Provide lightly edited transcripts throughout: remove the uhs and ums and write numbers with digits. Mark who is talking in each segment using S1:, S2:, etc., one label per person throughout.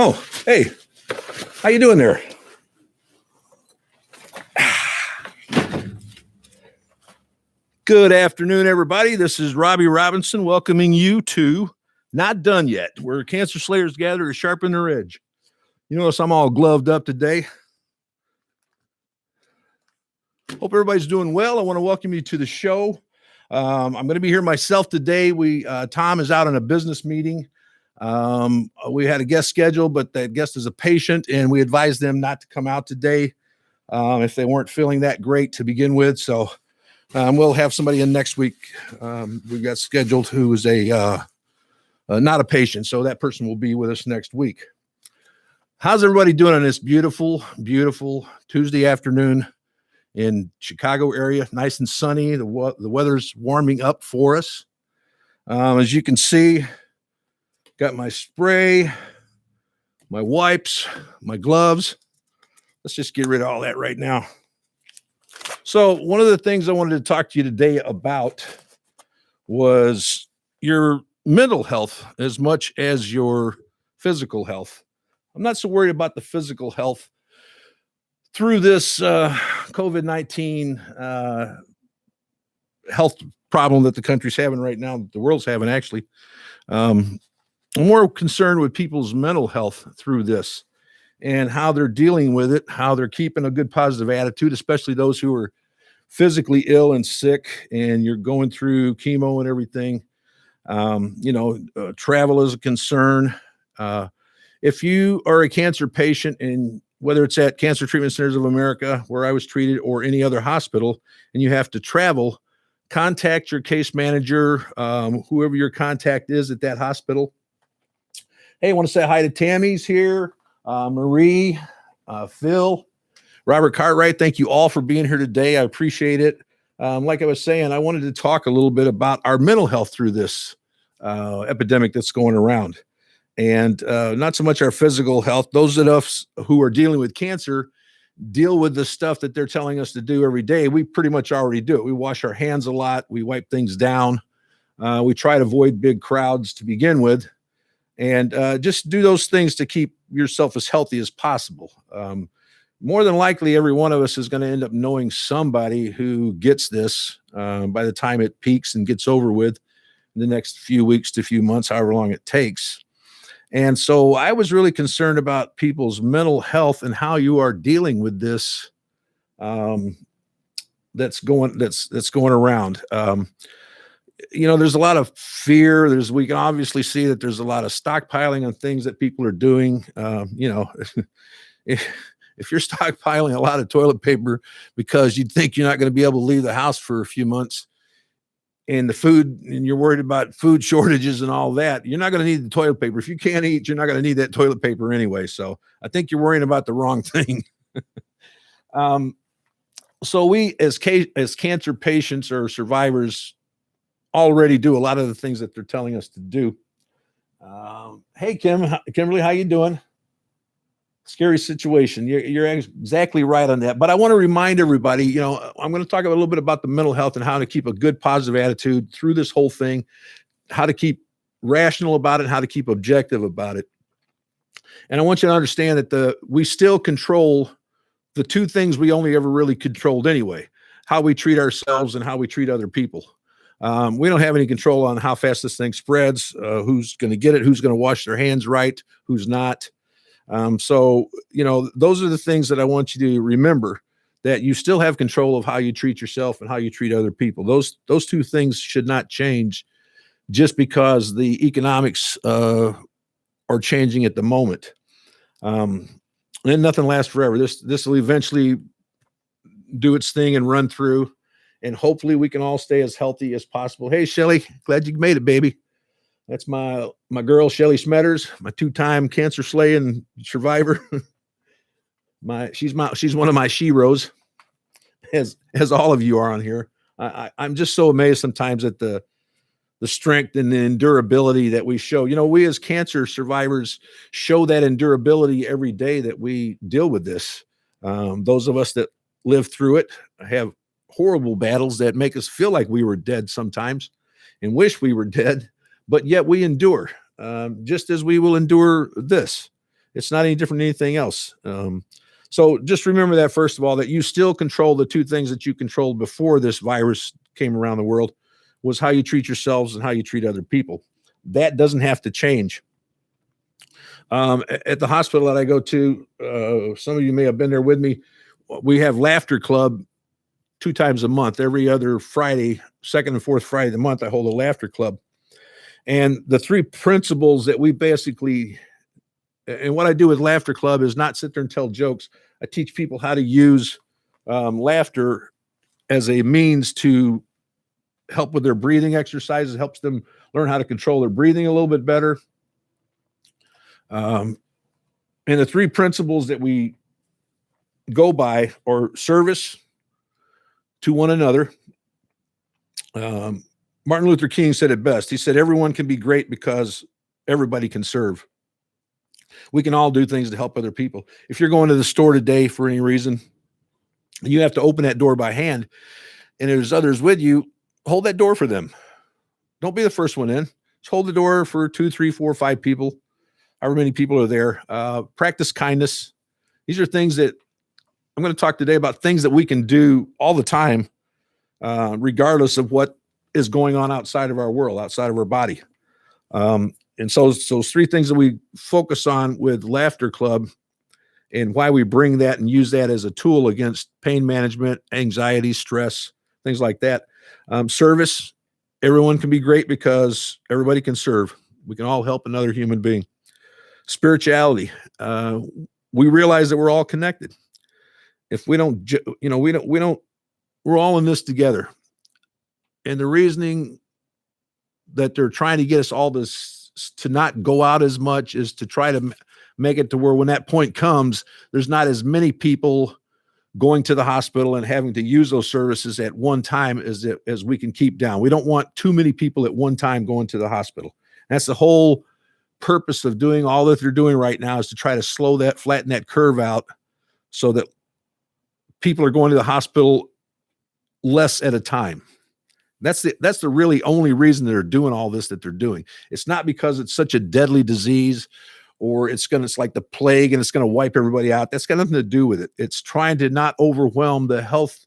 S1: Oh, hey, how you doing there? Good afternoon, everybody. This is Robbie Robinson welcoming you to Not Done Yet, where cancer slayers gather to sharpen their edge. You notice I'm all gloved up today. Hope everybody's doing well. I want to welcome you to the show. I'm going to be here myself today. Tom is out on a business meeting. We had a guest scheduled, but that guest is a patient, and we advised them not to come out today if they weren't feeling that great to begin with. So we'll have somebody in next week. We've got scheduled who is not a patient, so that person will be with us next week. How's everybody doing on this beautiful, beautiful Tuesday afternoon in Chicago area? Nice and sunny. The weather's warming up for us. As you can see, got my spray, my wipes, my gloves. Let's just get rid of all that right now. So one of the things I wanted to talk to you today about was your mental health as much as your physical health. I'm not so worried about the physical health through this COVID-19 health problem that the country's having right now, that the world's having actually. I'm more concerned with people's mental health through this and how they're dealing with it, how they're keeping a good positive attitude, especially those who are physically ill and sick and you're going through chemo and everything. Travel is a concern. If you are a cancer patient, and whether it's at Cancer Treatment Centers of America, where I was treated, or any other hospital, and you have to travel, contact your case manager, whoever your contact is at that hospital. Hey, I want to say hi to Tammy's here, Marie, Phil, Robert Cartwright. Thank you all for being here today. I appreciate it. Like I was saying, I wanted to talk a little bit about our mental health through this epidemic that's going around. And not so much our physical health. Those of us who are dealing with cancer deal with the stuff that they're telling us to do every day. We pretty much already do it. We wash our hands a lot. We wipe things down. We try to avoid big crowds to begin with. And just do those things to keep yourself as healthy as possible. More than likely, every one of us is going to end up knowing somebody who gets this by the time it peaks and gets over with in the next few weeks to few months, however long it takes. And so I was really concerned about people's mental health and how you are dealing with this that's going around. There's a lot of fear. We can obviously see that there's a lot of stockpiling on things that people are doing. If you're stockpiling a lot of toilet paper because you think you're not going to be able to leave the house for a few months, and you're worried about food shortages and all that, you're not going to need the toilet paper. If you can't eat, you're not going to need that toilet paper anyway. So I think you're worrying about the wrong thing. So we, as cancer patients or survivors, already do a lot of the things that they're telling us to do. Hey, Kimberly, how you doing? Scary situation. You're exactly right on that. But I want to remind everybody, I'm going to talk a little bit about the mental health and how to keep a good positive attitude through this whole thing, how to keep rational about it, how to keep objective about it. And I want you to understand that we still control the two things we only ever really controlled anyway: how we treat ourselves and how we treat other people. We don't have any control on how fast this thing spreads, who's going to get it, who's going to wash their hands right, who's not. So those are the things that I want you to remember, that you still have control of how you treat yourself and how you treat other people. Those two things should not change just because the economics are changing at the moment. And nothing lasts forever. This will eventually do its thing and run through, and hopefully we can all stay as healthy as possible. Hey, Shelly, glad you made it, baby. That's my girl, Shelly Smetters, my two-time cancer slaying survivor. She's one of my sheroes, as all of you are on here. I'm just so amazed sometimes at the strength and the endurability that we show. We as cancer survivors show that endurability every day that we deal with this. Those of us that live through it have horrible battles that make us feel like we were dead sometimes and wish we were dead. But yet we endure, just as we will endure this. It's not any different than anything else. So just remember that, first of all, that you still control the two things that you controlled before this virus came around the world, was how you treat yourselves and how you treat other people. That doesn't have to change. At the hospital that I go to, some of you may have been there with me. We have Laughter Club 2 times a month. Every other Friday, second and fourth Friday of the month, I hold a Laughter Club. And the 3 principles that we basically, and what I do with Laughter Club is not sit there and tell jokes. I teach people how to use laughter as a means to help with their breathing exercises, helps them learn how to control their breathing a little bit better. And the 3 principles that we go by are service to one another. Martin Luther King said it best. He said, everyone can be great because everybody can serve. We can all do things to help other people. If you're going to the store today for any reason, you have to open that door by hand, and there's others with you, hold that door for them. Don't be the first one in. Just hold the door for 2, 3, 4, 5 people, however many people are there. Practice kindness. These are things that I'm going to talk today about, things that we can do all the time, regardless of what is going on outside of our world, outside of our body. And so those 3 things that we focus on with Laughter Club, and why we bring that and use that as a tool against pain management, anxiety, stress, things like that. Service, everyone can be great because everybody can serve. We can all help another human being. Spirituality, we realize that we're all connected. If we don't, we're all in this together. And the reasoning that they're trying to get us all to not go out as much is to try to make it to where when that point comes, there's not as many people going to the hospital and having to use those services at one time as we can keep down. We don't want too many people at one time going to the hospital. That's the whole purpose of doing all that they're doing right now, is to try to flatten that curve out so that people are going to the hospital less at a time. That's the really only reason they're doing all this that they're doing. It's not because it's such a deadly disease, or it's like the plague and it's going to wipe everybody out. That's got nothing to do with it. It's trying to not overwhelm the health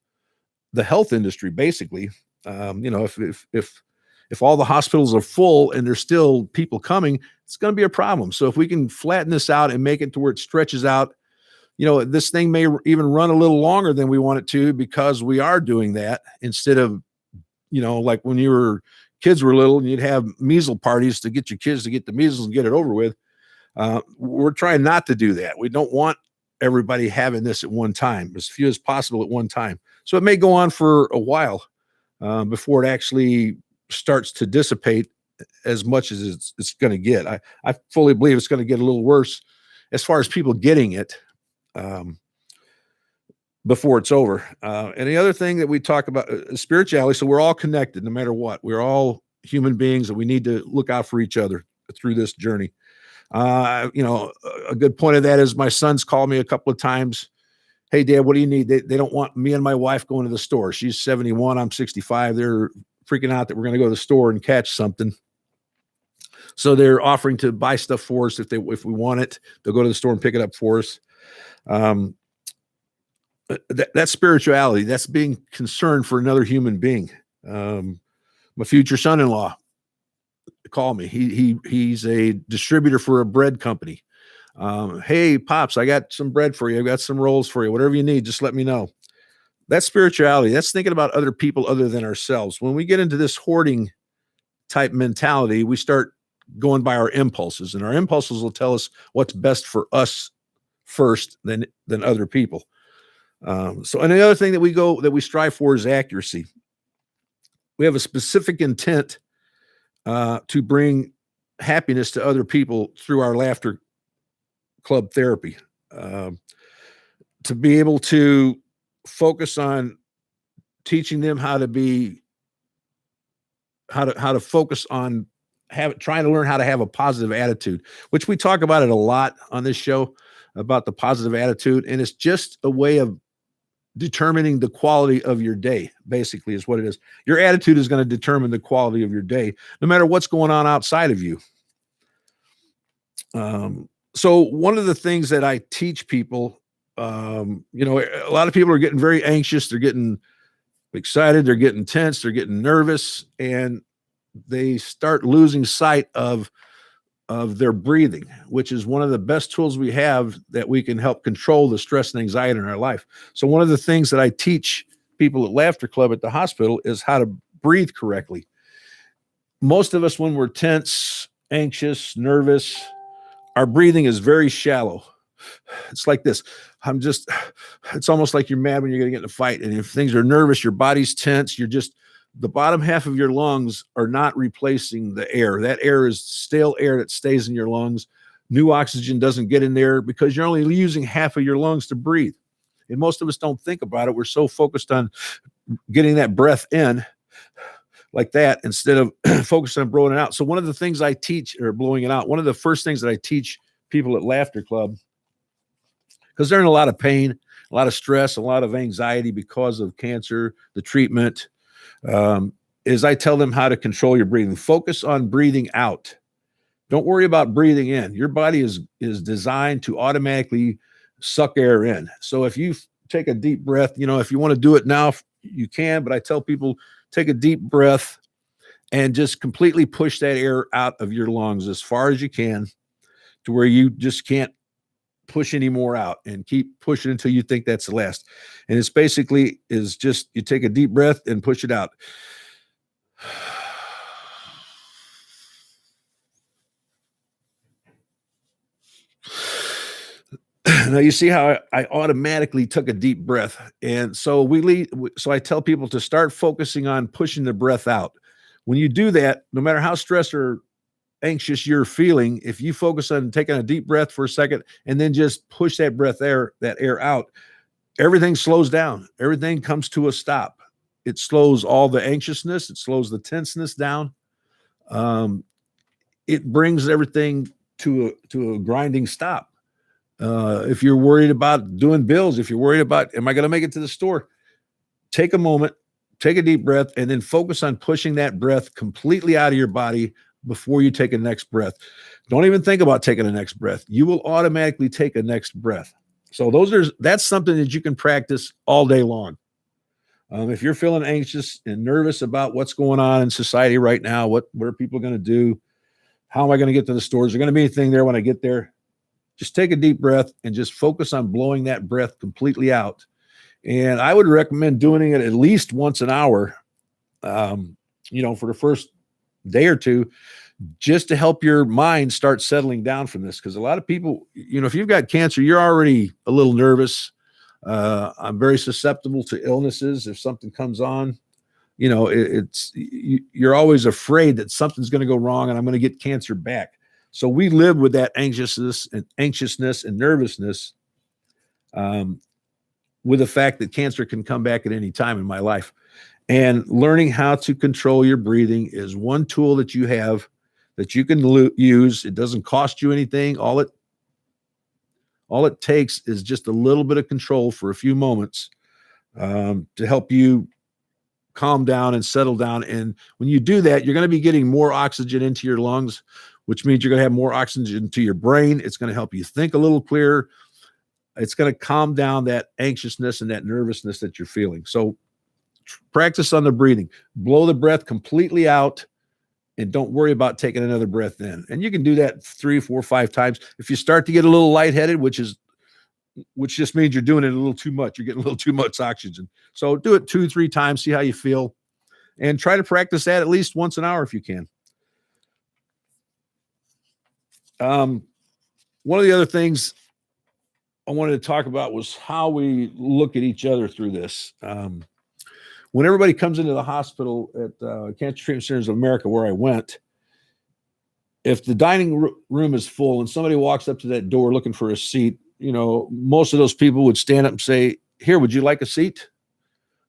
S1: industry, basically. If all the hospitals are full and there's still people coming, it's going to be a problem. So if we can flatten this out and make it to where it stretches out, this thing may even run a little longer than we want it to, because we are doing that instead of, like when kids were little and you'd have measles parties to get your kids to get the measles and get it over with. We're trying not to do that. We don't want everybody having this at one time, as few as possible at one time. So it may go on for a while before it actually starts to dissipate as much as it's going to get. I fully believe it's going to get a little worse as far as people getting it before it's over. And the other thing that we talk about is spirituality. So we're all connected no matter what. We're all human beings, and we need to look out for each other through this journey. A good point of that is my son's called me a couple of times. Hey, Dad, what do you need? They don't want me and my wife going to the store. She's 71. I'm 65. They're freaking out that we're going to go to the store and catch something. So they're offering to buy stuff for us if we want it. They'll go to the store and pick it up for us. That's spirituality. That's being concerned for another human being. My future son-in-law called me. He's a distributor for a bread company. Hey, Pops, I got some bread for you. I got some rolls for you. Whatever you need, just let me know. That's spirituality. That's thinking about other people other than ourselves. When we get into this hoarding type mentality, we start going by our impulses, and our impulses will tell us what's best for us first than other people. And the other thing that we strive for is accuracy. We have a specific intent to bring happiness to other people through our Laughter Club therapy, to be able to focus on teaching them how to focus on trying to learn how to have a positive attitude, which we talk about it a lot on this show, about the positive attitude. And it's just a way of determining the quality of your day, basically, is what it is. Your attitude is going to determine the quality of your day, no matter what's going on outside of you. So one of the things that I teach people, a lot of people are getting very anxious. They're getting excited. They're getting tense. They're getting nervous, and they start losing sight of their breathing, which is one of the best tools we have that we can help control the stress and anxiety in our life. So one of the things that I teach people at Laughter Club at the hospital is how to breathe correctly. Most of us, when we're tense, anxious, nervous, our breathing is very shallow. It's like this. It's almost like you're mad when you're going to get in a fight. And if things are nervous, your body's tense. The bottom half of your lungs are not replacing the air. That air is stale air that stays in your lungs. New oxygen doesn't get in there because you're only using half of your lungs to breathe. And most of us don't think about it. We're so focused on getting that breath in like that instead of focusing on blowing it out. So one of the things I teach, or blowing it out, one of the first things that I teach people at Laughter Club, because they're in a lot of pain, a lot of stress, a lot of anxiety because of cancer, the treatment, is I tell them how to control your breathing. Focus on breathing out. Don't worry about breathing in. Your body is designed to automatically suck air in. So if you take a deep breath, if you want to do it now, you can, but I tell people, take a deep breath and just completely push that air out of your lungs as far as you can to where you just can't push any more out, and keep pushing until you think that's the last. And it's basically is just you take a deep breath and push it out. Now you see how I automatically took a deep breath. And so so I tell people to start focusing on pushing the breath out. When you do that, no matter how stressed or anxious you're feeling, if you focus on taking a deep breath for a second and then just push that air out, everything slows down. Everything comes to a stop. It slows all the anxiousness. It slows the tenseness down. It brings everything to a grinding stop. If you're worried about doing bills, if you're worried about, am I going to make it to the store? Take a moment, take a deep breath, and then focus on pushing that breath completely out of your body before you take a next breath. Don't even think about taking a next breath. You will automatically take a next breath. So that's something that you can practice all day long. If you're feeling anxious and nervous about what's going on in society right now, what are people going to do? How am I going to get to the store? Is there going to be anything there when I get there? Just take a deep breath and just focus on blowing that breath completely out. And I would recommend doing it at least once an hour, for the first day or two, just to help your mind start settling down from this. Because a lot of people, if you've got cancer, you're already a little nervous. I'm very susceptible to illnesses. If something comes on, you're always afraid that something's going to go wrong and I'm going to get cancer back. So we live with that anxiousness and nervousness, with the fact that cancer can come back at any time in my life. And learning how to control your breathing is one tool that you have that you can use. It doesn't cost you anything. All it takes is just a little bit of control for a few moments, to help you calm down and settle down. And when you do that, you're going to be getting more oxygen into your lungs, which means you're going to have more oxygen to your brain. It's going to help you think a little clearer. It's going to calm down that anxiousness and that nervousness that you're feeling. So practice on the breathing. Blow the breath completely out and don't worry about taking another breath in. And you can do that 3, 4, 5 times. If you start to get a little lightheaded, which just means you're doing it a little too much, you're getting a little too much oxygen. So do it 2, 3 times, see how you feel, and try to practice that at least once an hour if you can. One of the other things I wanted to talk about was how we look at each other through this. When everybody comes into the hospital at Cancer Treatment Centers of America, where I went, if the dining room is full and somebody walks up to that door looking for a seat, most of those people would stand up and say, "Here, would you like a seat?"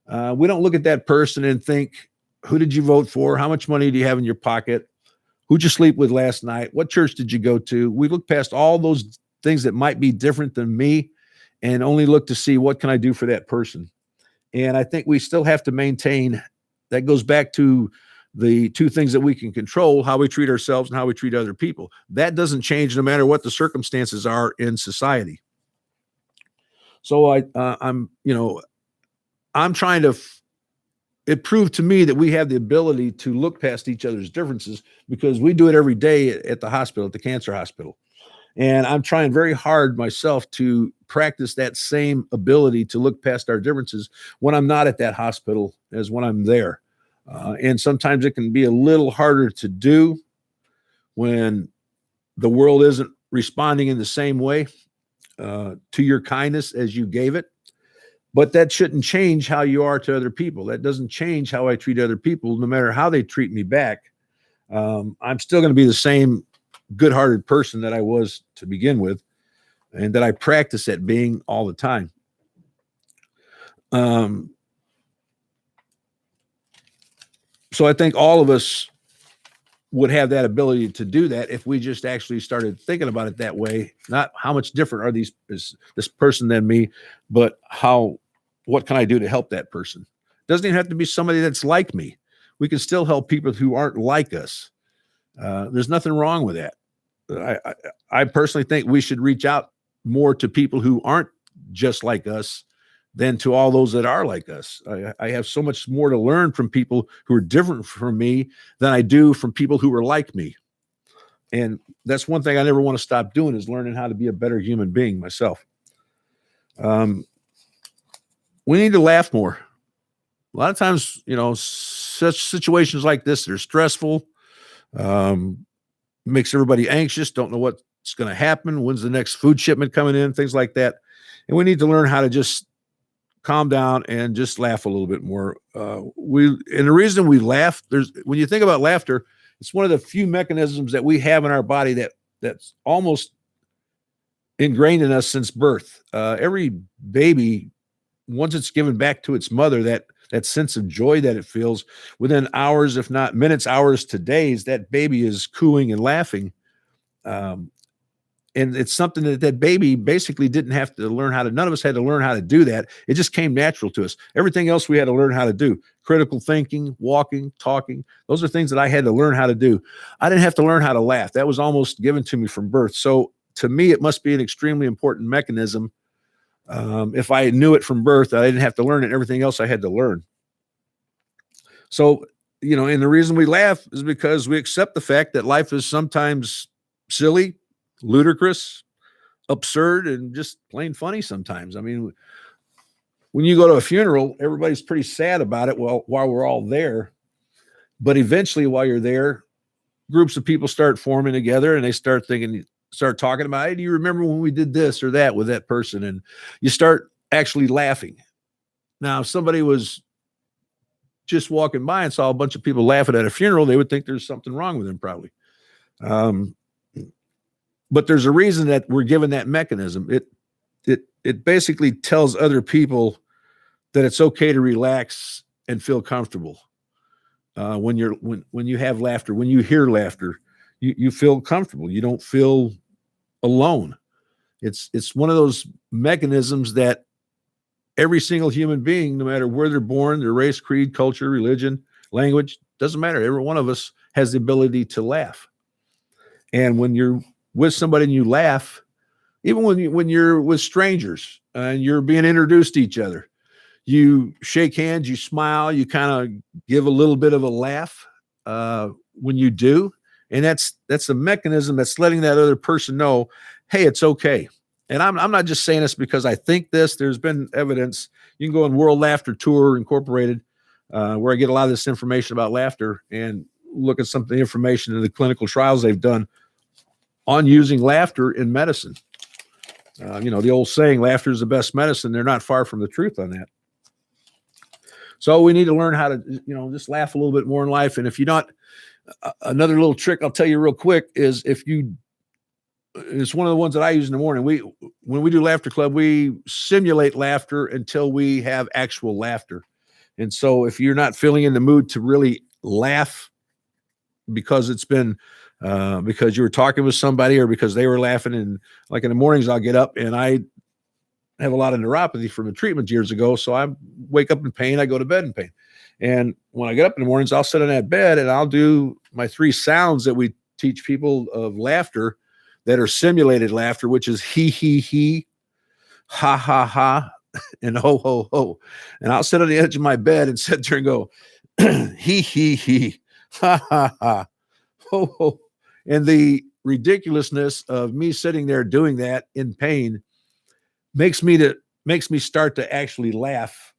S1: We don't look at that person and think, who did you vote for? How much money do you have in your pocket? Who'd you sleep with last night? What church did you go to? We look past all those things that might be different than me and only look to see what can I do for that person. And I think we still have to maintain, that goes back to the two things that we can control, how we treat ourselves and how we treat other people. That doesn't change no matter what the circumstances are in society. So I'm trying to, it proved to me that we have the ability to look past each other's differences because we do it every day at the hospital, at the cancer hospital. And I'm trying very hard myself to practice that same ability to look past our differences when I'm not at that hospital as when I'm there. And sometimes it can be a little harder to do when the world isn't responding in the same way to your kindness as you gave it. But that shouldn't change how you are to other people. That doesn't change how I treat other people, no matter how they treat me back. I'm still going to be the same good-hearted person that I was to begin with, and that I practice at being all the time. So I think all of us would have that ability to do that if we just actually started thinking about it that way. Not how much different are this person than me, but what can I do to help that person? Doesn't even have to be somebody that's like me. We can still help people who aren't like us. There's nothing wrong with that. I personally think we should reach out more to people who aren't just like us than to all those that are like us. I have so much more to learn from people who are different from me than I do from people who are like me. And that's one thing I never want to stop doing, is learning how to be a better human being myself. We need to laugh more. A lot of times, such situations like this, they're stressful, makes everybody anxious, don't know what's going to happen, when's the next food shipment coming in, things like that. And we need to learn how to just calm down and just laugh a little bit more. And the reason we laugh, when you think about laughter, it's one of the few mechanisms that we have in our body that's almost ingrained in us since birth. Every baby, once it's given back to its mother, that sense of joy that it feels, within hours, if not minutes, hours to days, that baby is cooing and laughing. And it's something that baby basically didn't have to learn how to, none of us had to learn how to do that. It just came natural to us. Everything else we had to learn how to do. Critical thinking, walking, talking. Those are things that I had to learn how to do. I didn't have to learn how to laugh. That was almost given to me from birth. So to me, it must be an extremely important mechanism. If I knew it from birth, I didn't have to learn it. Everything else I had to learn. So, and the reason we laugh is because we accept the fact that life is sometimes silly, ludicrous, absurd, and just plain funny sometimes. I mean, when you go to a funeral, everybody's pretty sad about it while we're all there. But eventually, while you're there, groups of people start forming together and they start talking about, hey, do you remember when we did this or that with that person? And you start actually laughing. Now, if somebody was just walking by and saw a bunch of people laughing at a funeral, they would think there's something wrong with them, probably. But there's a reason that we're given that mechanism. It basically tells other people that it's okay to relax and feel comfortable. When you have laughter, when you hear laughter, you feel comfortable. You don't feel alone. It's one of those mechanisms that every single human being, no matter where they're born, their race, creed, culture, religion, language, doesn't matter. Every one of us has the ability to laugh. And when you're with somebody and you laugh, even when you're with strangers and you're being introduced to each other, you shake hands, you smile, you kind of give a little bit of a laugh when you do. And that's a mechanism that's letting that other person know, hey, it's okay. And I'm not just saying this because I think this. There's been evidence. You can go on World Laughter Tour Incorporated, where I get a lot of this information about laughter, and look at some of the information in the clinical trials they've done on using laughter in medicine. The old saying, laughter is the best medicine. They're not far from the truth on that. So we need to learn how to, just laugh a little bit more in life. And if you're not, another little trick I'll tell you real quick is it's one of the ones that I use in the morning. When we do Laughter Club, we simulate laughter until we have actual laughter. And so if you're not feeling in the mood to really laugh because it's been, because you were talking with somebody or because they were laughing, and like in the mornings, I'll get up and I have a lot of neuropathy from the treatment years ago. So I wake up in pain. I go to bed in pain. And when I get up in the mornings, I'll sit on that bed and I'll do my 3 sounds that we teach people of laughter that are simulated laughter, which is he, ha, ha, ha, and ho, ho, ho. And I'll sit on the edge of my bed and sit there and go, he, ha, ha, ha, ho, ho. And the ridiculousness of me sitting there doing that in pain makes me start to actually laugh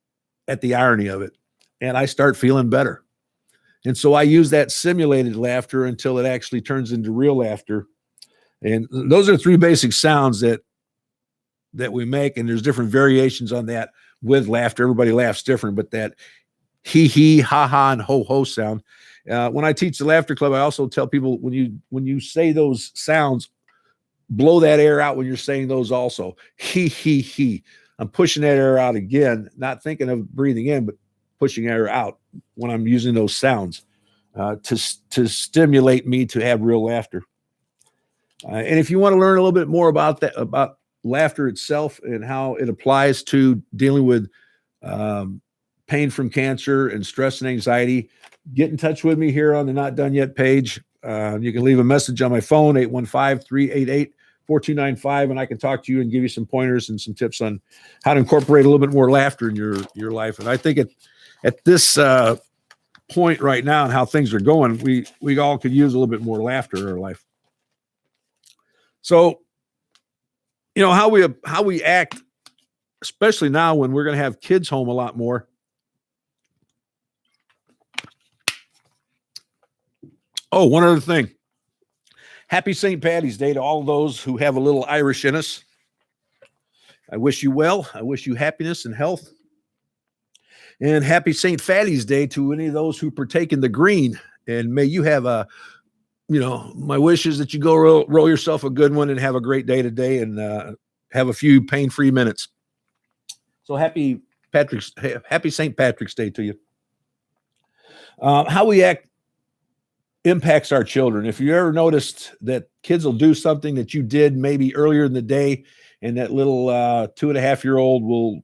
S1: at the irony of it. And I start feeling better. And so I use that simulated laughter until it actually turns into real laughter. And those are 3 basic sounds that we make. And there's different variations on that with laughter. Everybody laughs different, but that he, ha, ha, and ho, ho sound. When I teach the Laughter Club, I also tell people when you say those sounds, blow that air out when you're saying those also. He. I'm pushing that air out again, not thinking of breathing in, but pushing air out when I'm using those sounds to stimulate me to have real laughter. And if you want to learn a little bit more about that, about laughter itself and how it applies to dealing with pain from cancer and stress and anxiety, get in touch with me here on the Not Done Yet page. You can leave a message on my phone, 815-388-4295, and I can talk to you and give you some pointers and some tips on how to incorporate a little bit more laughter in your life. And I think at this point right now and how things are going, we all could use a little bit more laughter in our life. So, how we act, especially now when we're going to have kids home a lot more. Oh, one other thing. Happy St. Paddy's Day to all those who have a little Irish in us. I wish you well. I wish you happiness and health. And happy St. Fatty's Day to any of those who partake in the green. And may you have my wish is that you go roll yourself a good one and have a great day today and have a few pain-free minutes. So happy St. Patrick's Day to you. How we act impacts our children. If you ever noticed that kids will do something that you did maybe earlier in the day, and that little 2.5-year-old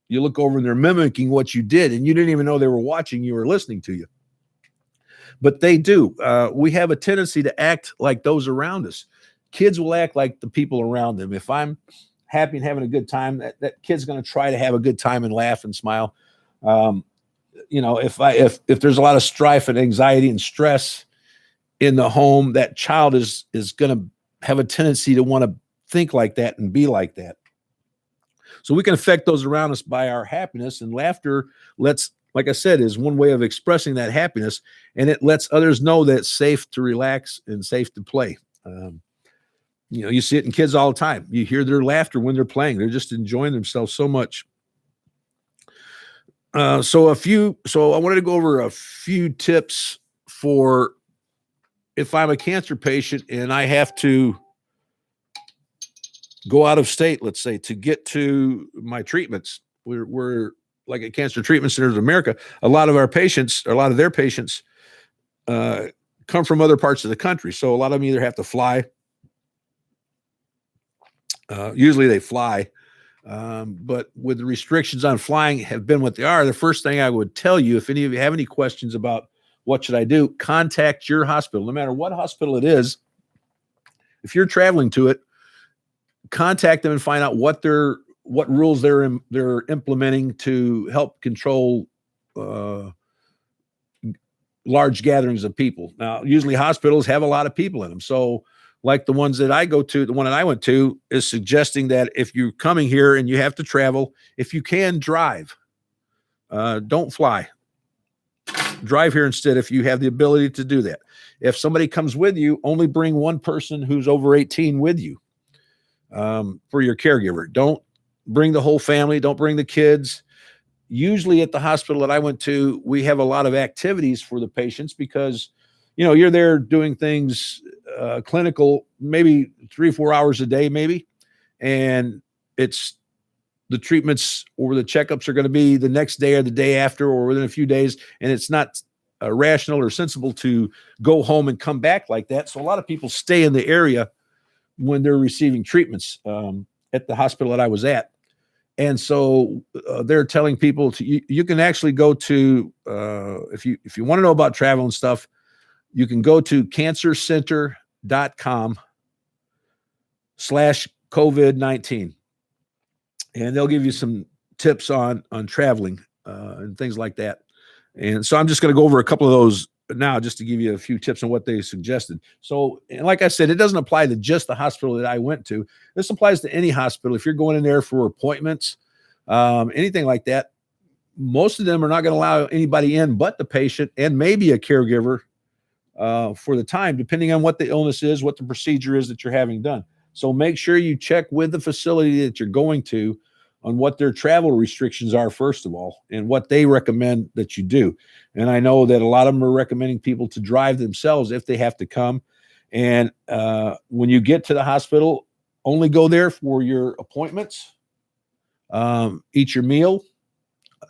S1: you look over and they're mimicking what you did, and you didn't even know they were watching you or listening to you. But they do. We have a tendency to act like those around us. Kids will act like the people around them. If I'm happy and having a good time, that kid's going to try to have a good time and laugh and smile. If there's a lot of strife and anxiety and stress in the home, that child is going to have a tendency to want to think like that and be like that. So we can affect those around us by our happiness, and laughter like I said, is one way of expressing that happiness, and it lets others know that it's safe to relax and safe to play. You see it in kids all the time. You hear their laughter when they're playing. They're just enjoying themselves so much. So I wanted to go over a few tips for if I'm a cancer patient and I have to go out of state, let's say, to get to my treatments. We're like at Cancer Treatment Centers of America, a lot of their patients come from other parts of the country. So a lot of them either have to fly. Usually they fly. But with the restrictions on flying have been what they are, the first thing I would tell you, if any of you have any questions about what should I do, contact your hospital, no matter what hospital it is. If you're traveling to it, contact them and find out what rules they're implementing to help control large gatherings of people. Now, usually hospitals have a lot of people in them. So like the ones that I go to, the one that I went to is suggesting that if you're coming here and you have to travel, if you can drive, don't fly. Drive here instead if you have the ability to do that. If somebody comes with you, only bring one person who's over 18 with you for your caregiver. Don't bring the whole family. Don't bring the kids. Usually at the hospital that I went to, we have a lot of activities for the patients because, you're there doing things clinical, maybe 3 or 4 hours a day, maybe. And it's the treatments or the checkups are going to be the next day or the day after or within a few days. And it's not rational or sensible to go home and come back like that. So a lot of people stay in the area when they're receiving treatments at the hospital that I was at. And so they're telling people you can actually go to if you want to know about travel and stuff, you can go to cancercenter.com/COVID-19, and they'll give you some tips on traveling and things like that. And so I'm just going to go over a couple of those now, just to give you a few tips on what they suggested. So, and like I said, it doesn't apply to just the hospital that I went to. This applies to any hospital. If you're going in there for appointments, anything like that, most of them are not going to allow anybody in but the patient and maybe a caregiver for the time, depending on what the illness is, what the procedure is that you're having done. So make sure you check with the facility that you're going to on what their travel restrictions are, first of all, and what they recommend that you do. And I know that a lot of them are recommending people to drive themselves if they have to come. And when you get to the hospital, only go there for your appointments, eat your meal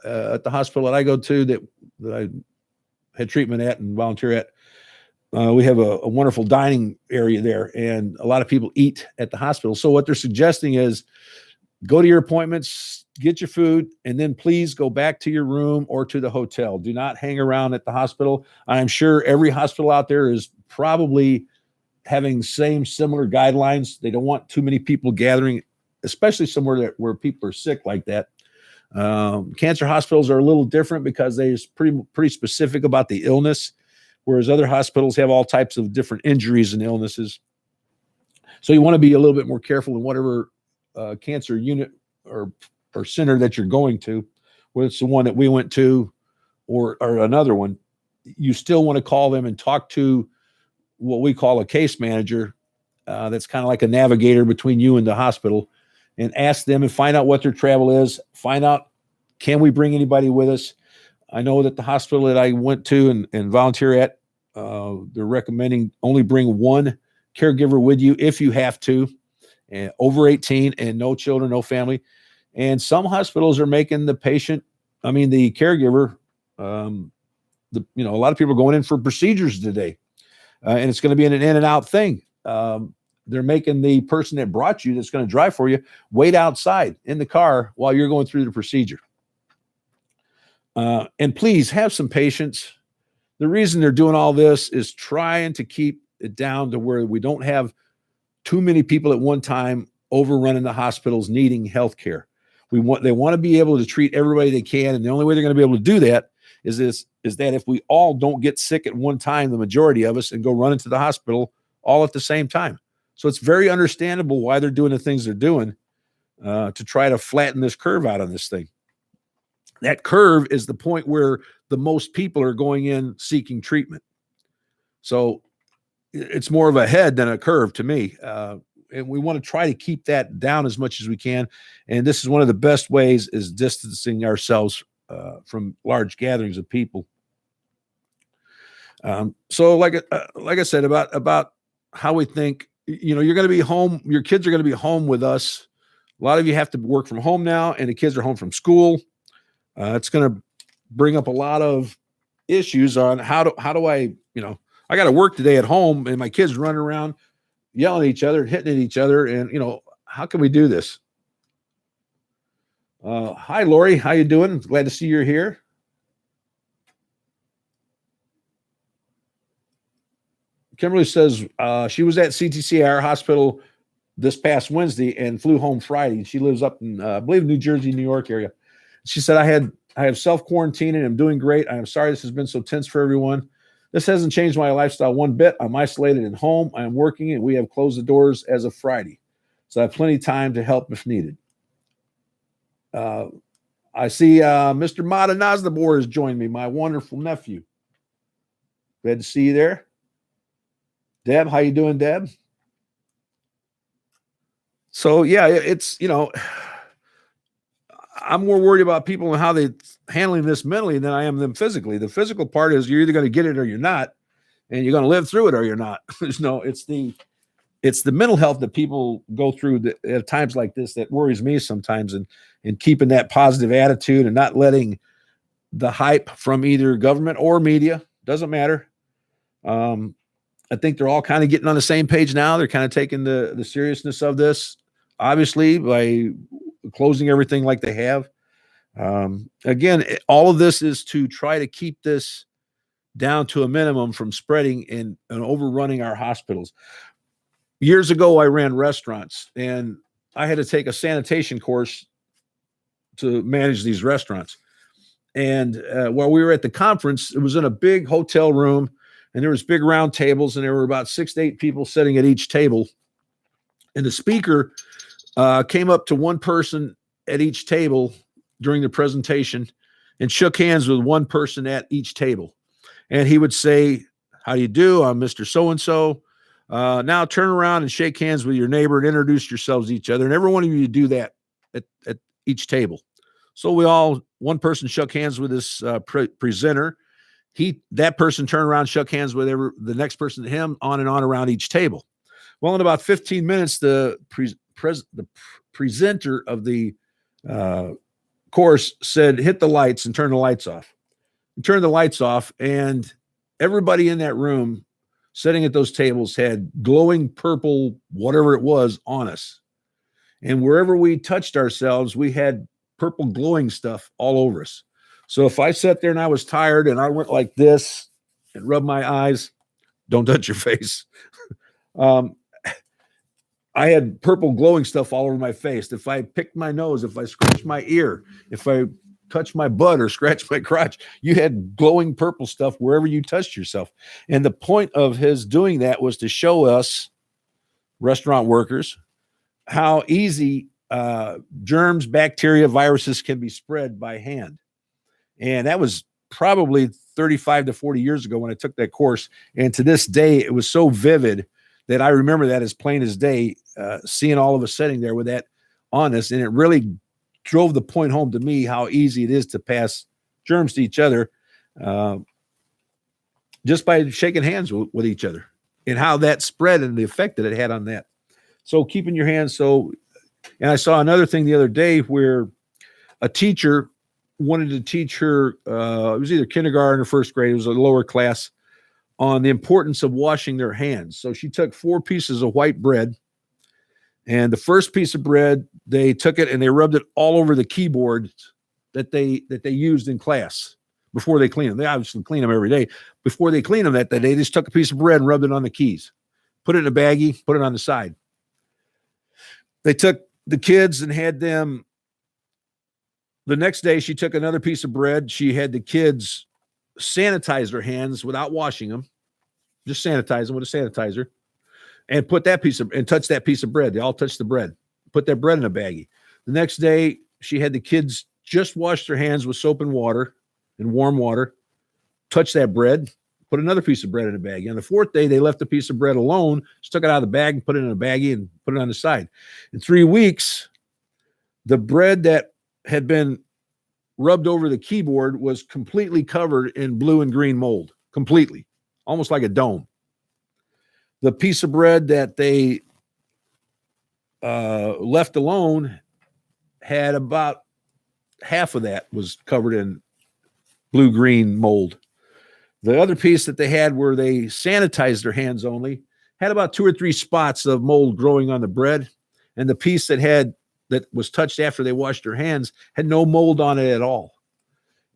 S1: at the hospital that I go to that I had treatment at and volunteer at. We have a wonderful dining area there, and a lot of people eat at the hospital. So what they're suggesting is go to your appointments, get your food, and then please go back to your room or to the hotel. Do not hang around at the hospital. I'm sure every hospital out there is probably having similar guidelines. They don't want too many people gathering, especially somewhere where people are sick like that. Cancer hospitals are a little different because they're pretty specific about the illness, whereas other hospitals have all types of different injuries and illnesses. So you want to be a little bit more careful in whatever cancer unit or center that you're going to, whether it's the one that we went to or another one. You still want to call them and talk to what we call a case manager. That's kind of like a navigator between you and the hospital, and ask them and find out what their travel is. Find out, can we bring anybody with us? I know that the hospital that I went to and volunteer at, they're recommending only bring one caregiver with you if you have to, and over 18, and no children, no family. And some hospitals are making the caregiver, a lot of people are going in for procedures today, and it's going to be an in and out thing. They're making the person that brought you, that's going to drive for you, wait outside in the car while you're going through the procedure. And please have some patience. The reason they're doing all this is trying to keep it down to where we don't have too many people at one time overrunning the hospitals needing health care. They want to be able to treat everybody they can, and the only way they're going to be able to do that is that if we all don't get sick at one time, the majority of us, and go run into the hospital all at the same time. So it's very understandable why they're doing the things they're doing to try to flatten this curve out on this thing. That curve is the point where the most people are going in seeking treatment. So it's more of a head than a curve to me. And we want to try to keep that down as much as we can. And this is one of the best ways, is distancing ourselves from large gatherings of people. So like I said, about how we think, you're going to be home. Your kids are going to be home with us. A lot of you have to work from home now, and the kids are home from school. It's going to bring up a lot of issues on how do I got to work today at home, and my kids running around yelling at each other, hitting at each other. And, how can we do this? Hi, Lori. How you doing? Glad to see you're here. Kimberly says she was at CTCR hospital this past Wednesday and flew home Friday. She lives up in, I believe, New Jersey, New York area. She said, I have self-quarantine and I'm doing great. I am sorry this has been so tense for everyone. This hasn't changed my lifestyle one bit. I'm isolated at home. I am working, and we have closed the doors as of Friday. So I have plenty of time to help if needed. I see Mr. Mata Nazdabor has joined me, my wonderful nephew. Glad to see you there. Deb, how you doing, Deb? So, yeah, it's, I'm more worried about people and how they're handling this mentally than I am them physically. The physical part is you're either going to get it or you're not, and you're going to live through it or you're not. It's the mental health that people go through at times like this that worries me sometimes, and keeping that positive attitude and not letting the hype from either government or media, doesn't matter. I think they're all kind of getting on the same page now. They're kind of taking the seriousness of this, obviously, by closing everything like they have. Again, all of this is to try to keep this down to a minimum from spreading and overrunning our hospitals. Years ago, I ran restaurants, and I had to take a sanitation course to manage these restaurants. And while we were at the conference, it was in a big hotel room, and there was big round tables, and there were about 6 to 8 people sitting at each table. And the speaker came up to one person at each table during the presentation and shook hands with one person at each table. And he would say, "How do you do? I'm Mr. So-and-so. Now turn around and shake hands with your neighbor and introduce yourselves to each other." And every one of you do that at each table. So one person shook hands with this presenter. That person turned around, shook hands with the next person to him, on and on around each table. Well, in about 15 minutes, the presenter of the course said, "Hit the lights and turn the lights off." And turned the lights off, and everybody in that room sitting at those tables had glowing purple, whatever it was, on us. And wherever we touched ourselves, we had purple glowing stuff all over us. So if I sat there and I was tired and I went like this and rubbed my eyes, don't touch your face. I had purple glowing stuff all over my face. If I picked my nose, if I scratched my ear, if I touched my butt or scratched my crotch, you had glowing purple stuff wherever you touched yourself. And the point of his doing that was to show us, restaurant workers, how easy germs, bacteria, viruses can be spread by hand. And that was probably 35 to 40 years ago when I took that course. And to this day, it was so vivid that I remember that as plain as day, seeing all of us sitting there with that on us. And it really drove the point home to me how easy it is to pass germs to each other just by shaking hands with each other, and how that spread and the effect that it had on that. So keeping your hands. And I saw another thing the other day where a teacher wanted to teach her, it was either kindergarten or first grade, it was a lower class, on the importance of washing their hands. So she took 4 pieces of white bread, and the first piece of bread, they took it and they rubbed it all over the keyboard that they used in class before they clean them. They obviously clean them every day. Before they clean them that day, they just took a piece of bread and rubbed it on the keys, put it in a baggie, put it on the side. They took the kids and had them, the next day she took another piece of bread. She had the kids sanitize their hands without washing them, just sanitize them with a sanitizer, and touch that piece of bread. They all touched the bread, put that bread in a baggie. The next day she had the kids just wash their hands with soap and water and warm water, touch that bread, put another piece of bread in a baggie. On the 4th day, they left the piece of bread alone, just took it out of the bag and put it in a baggie and put it on the side. In 3 weeks, the bread that had been rubbed over the keyboard was completely covered in blue and green mold, completely, almost like a dome. The piece of bread that they left alone had about half of that was covered in blue-green mold. The other piece that they had where they sanitized their hands only had about 2 or 3 spots of mold growing on the bread. And the piece that was touched after they washed their hands had no mold on it at all.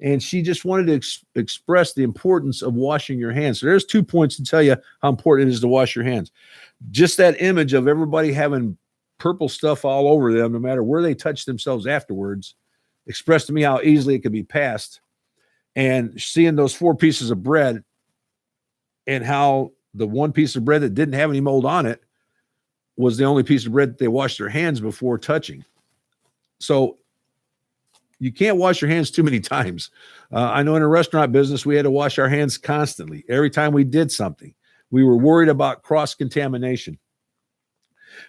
S1: And she just wanted to express the importance of washing your hands. So there's 2 points to tell you how important it is to wash your hands. Just that image of everybody having purple stuff all over them, no matter where they touch themselves afterwards, expressed to me how easily it could be passed. And seeing those 4 pieces of bread and how the one piece of bread that didn't have any mold on it was the only piece of bread that they washed their hands before touching. So you can't wash your hands too many times. I know in a restaurant business, we had to wash our hands constantly. Every time we did something, we were worried about cross-contamination.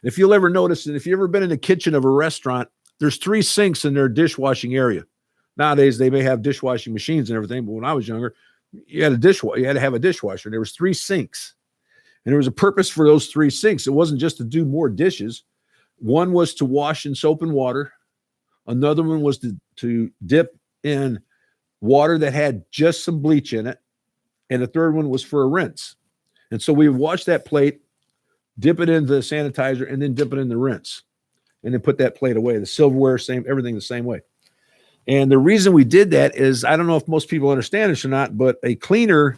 S1: If you'll ever notice, and if you've ever been in the kitchen of a restaurant, there's 3 sinks in their dishwashing area. Nowadays, they may have dishwashing machines and everything, but when I was younger, you had to have a dishwasher. There was 3 sinks, and there was a purpose for those 3 sinks. It wasn't just to do more dishes. One was to wash in soap and water. Another one was to dip in water that had just some bleach in it. And the third one was for a rinse. And so we would wash that plate, dip it into the sanitizer, and then dip it in the rinse. and then put that plate away. The silverware, same, everything the same way. And the reason we did that is, I don't know if most people understand this or not, but a cleaner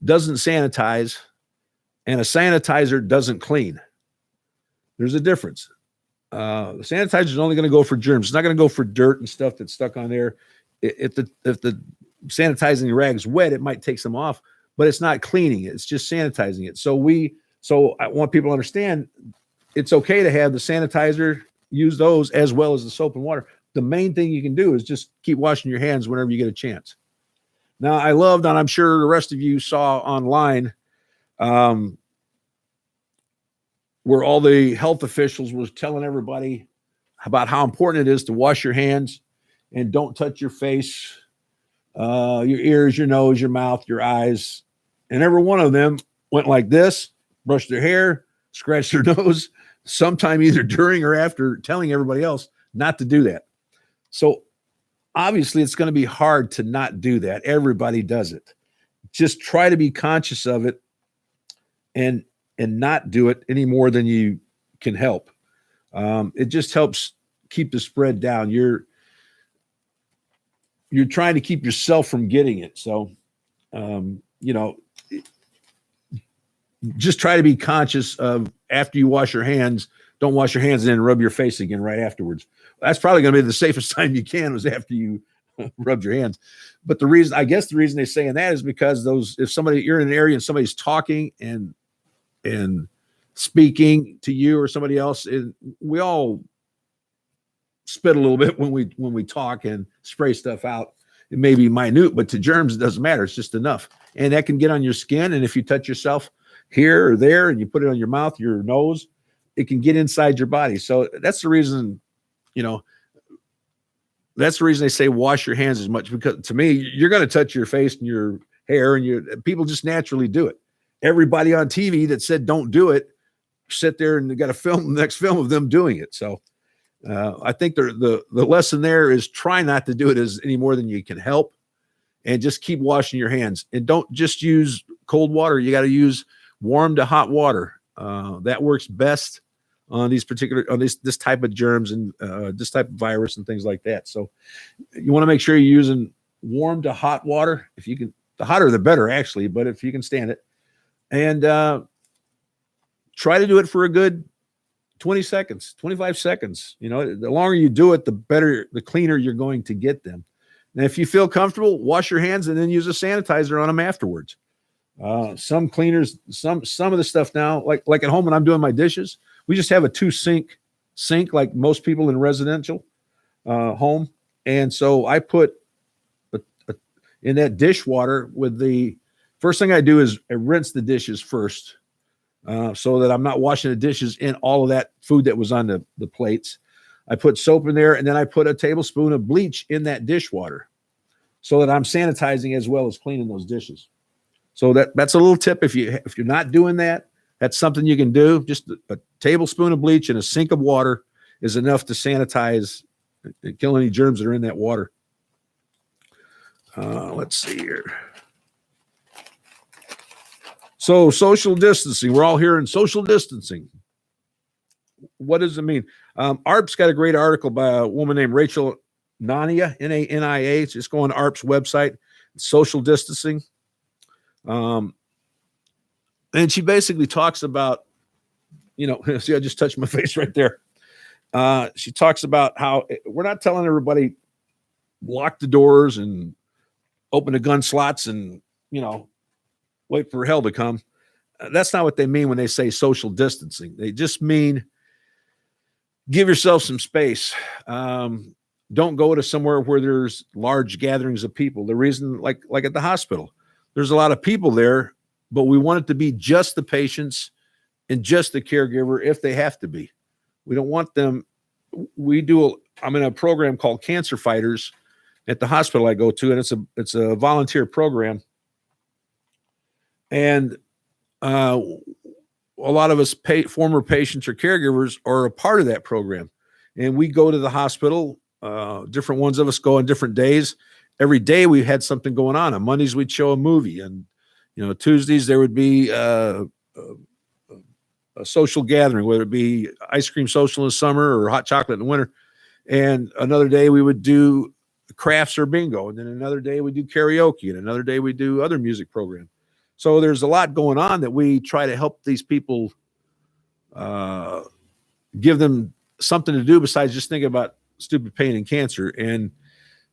S1: doesn't sanitize and a sanitizer doesn't clean. There's a difference. The sanitizer is only going to go for germs. It's not going to go for dirt and stuff that's stuck on there. If the sanitizing rag is wet, it might take some off, but it's not cleaning it. It's just sanitizing it. So I want people to understand it's okay to have the sanitizer, use those as well as the soap and water. The main thing you can do is just keep washing your hands whenever you get a chance. Now, I loved, and I'm sure the rest of you saw online, where all the health officials was telling everybody about how important it is to wash your hands and don't touch your face, your ears, your nose, your mouth, your eyes. And every one of them went like this, brushed their hair, scratched their nose, sometime either during or after telling everybody else not to do that. So obviously it's going to be hard to not do that. Everybody does it. Just try to be conscious of it and not do it any more than you can help. It just helps keep the spread down. You're trying to keep yourself from getting it. So, just try to be conscious of, after you wash your hands, don't wash your hands and then rub your face again right afterwards. That's probably going to be the safest time you can, was after you rubbed your hands. But the reason they're saying that is because if you're in an area and somebody's talking and speaking to you or somebody else, we all spit a little bit when we talk and spray stuff out. It may be minute, but to germs, it doesn't matter. It's just enough. And that can get on your skin. And if you touch yourself here or there and you put it on your mouth, your nose, it can get inside your body. So that's the reason, that's the reason they say wash your hands as much, because to me, you're going to touch your face and your hair, and people just naturally do it. Everybody on TV that said don't do it, sit there and they got the next film of them doing it. So I think the lesson there is, try not to do it any more than you can help, and just keep washing your hands. And don't just use cold water. You got to use warm to hot water. That works best on this type of germs and this type of virus and things like that. So you want to make sure you're using warm to hot water. If you can, the hotter the better, actually, but if you can stand it. And try to do it for a good 20 seconds, 25 seconds. The longer you do it, the better, the cleaner you're going to get them. And if you feel comfortable, wash your hands and then use a sanitizer on them afterwards. Some cleaners, some of the stuff now, like at home when I'm doing my dishes, we just have a 2-sink like most people in residential home. And so I put in that dishwater with the first thing I do is I rinse the dishes first, so that I'm not washing the dishes in all of that food that was on the plates. I put soap in there, and then I put a tablespoon of bleach in that dishwater so that I'm sanitizing as well as cleaning those dishes. So that's a little tip. If you're not doing that, that's something you can do. Just a tablespoon of bleach and a sink of water is enough to sanitize and kill any germs that are in that water. Let's see here. So social distancing, we're all hearing social distancing. What does it mean? ARP's got a great article by a woman named Rachel Nania, N-A-N-I-A. Just go on ARP's website, social distancing. And she basically talks about, see, I just touched my face right there. She talks about how we're not telling everybody lock the doors and open the gun slots and, wait for hell to come. That's not what they mean when they say social distancing. They just mean give yourself some space. Don't go to somewhere where there's large gatherings of people. The reason, like at the hospital, there's a lot of people there, but we want it to be just the patients and just the caregiver if they have to be. We don't want them. I'm in a program called Cancer Fighters at the hospital I go to, and it's a volunteer program. And a lot of us former patients or caregivers are a part of that program. And we go to the hospital. Different ones of us go on different days. Every day we had something going on. On Mondays, we'd show a movie. And, Tuesdays there would be a social gathering, whether it be ice cream social in the summer or hot chocolate in the winter. And another day we would do crafts or bingo. And then another day we do karaoke. And another day we do other music program. So there's a lot going on that we try to help these people, give them something to do besides just thinking about stupid pain and cancer. And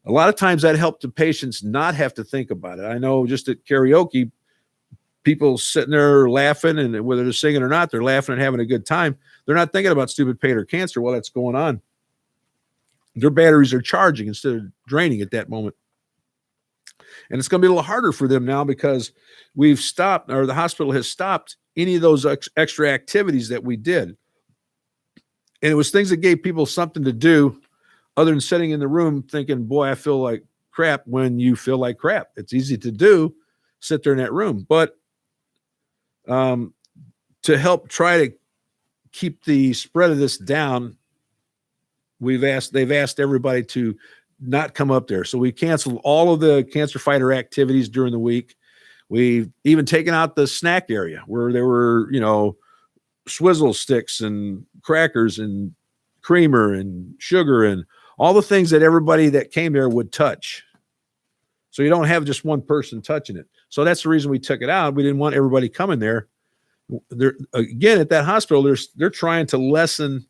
S1: a lot of times that helped the patients not have to think about it. I know just at karaoke, people sitting there laughing, and whether they're singing or not, they're laughing and having a good time. They're not thinking about stupid pain or cancer while that's going on. Their batteries are charging instead of draining at that moment. And it's going to be a little harder for them now because we've stopped, or the hospital has stopped any of those extra activities that we did. And it was things that gave people something to do other than sitting in the room thinking, boy, I feel like crap when you feel like crap. It's easy to do, sit there in that room. But to help try to keep the spread of this down, they've asked everybody to not come up there. So we canceled all of the cancer fighter activities during the week. We've even taken out the snack area where there were, swizzle sticks and crackers and creamer and sugar and all the things that everybody that came there would touch. So you don't have just one person touching it. So that's the reason we took it out. We didn't want everybody coming there. Again, at that hospital, they're trying to lessen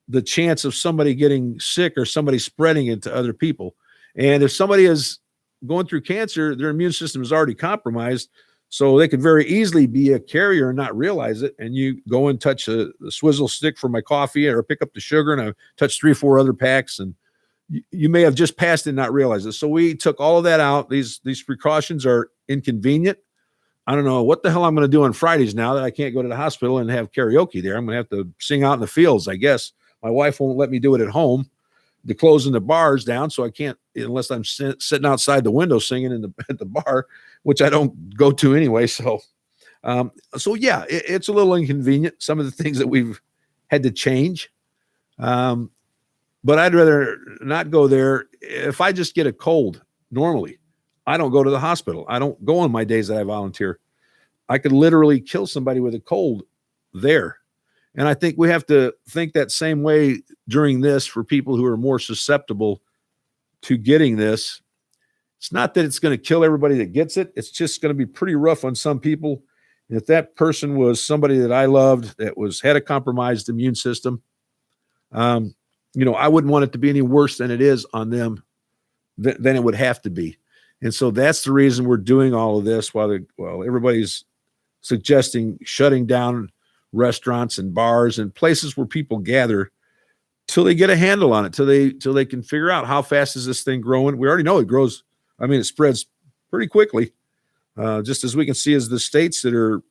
S1: the chance of somebody getting sick or somebody spreading it to other people. And if somebody is going through cancer, their immune system is already compromised. So they could very easily be a carrier and not realize it. And you go and touch the swizzle stick for my coffee or pick up the sugar, and I touch 3 or 4 other packs, and you may have just passed it and not realized it. So we took all of that out. These precautions are inconvenient. I don't know what the hell I'm going to do on Fridays now that I can't go to the hospital and have karaoke there. I'm going to have to sing out in the fields, I guess. My wife won't let me do it at home. They're closing the bars down, so I can't unless I'm sitting outside the window singing at the bar, which I don't go to anyway. So yeah, it's a little inconvenient. Some of the things that we've had to change, but I'd rather not go there. If I just get a cold, normally, I don't go to the hospital. I don't go on my days that I volunteer. I could literally kill somebody with a cold there. And I think we have to think that same way during this for people who are more susceptible to getting this. It's not that it's going to kill everybody that gets it. It's just going to be pretty rough on some people. And if that person was somebody that I loved that had a compromised immune system, I wouldn't want it to be any worse than it is on them than it would have to be. And so that's the reason we're doing all of this while everybody's suggesting shutting down restaurants and bars and places where people gather till they get a handle on it, till they can figure out how fast is this thing growing. We already know it grows. I mean, it spreads pretty quickly. Just as we can see as the states that are,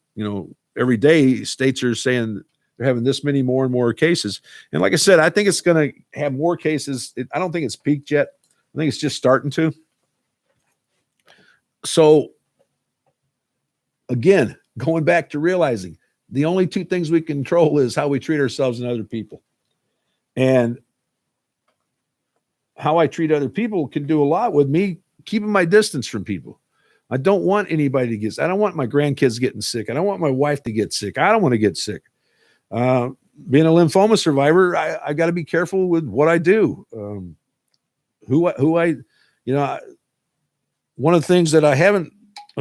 S1: every day states are saying they're having this many more and more cases. And like I said, I think it's going to have more cases. I don't think it's peaked yet. I think it's just starting to. So again, going back to realizing the only 2 things we control is how we treat ourselves and other people. And how I treat other people can do a lot with me keeping my distance from people. I don't want anybody to get sick. I don't want my grandkids getting sick. I don't want my wife to get sick. I don't want to get sick. Being a lymphoma survivor, I got to be careful with what I do. One of the things that I'm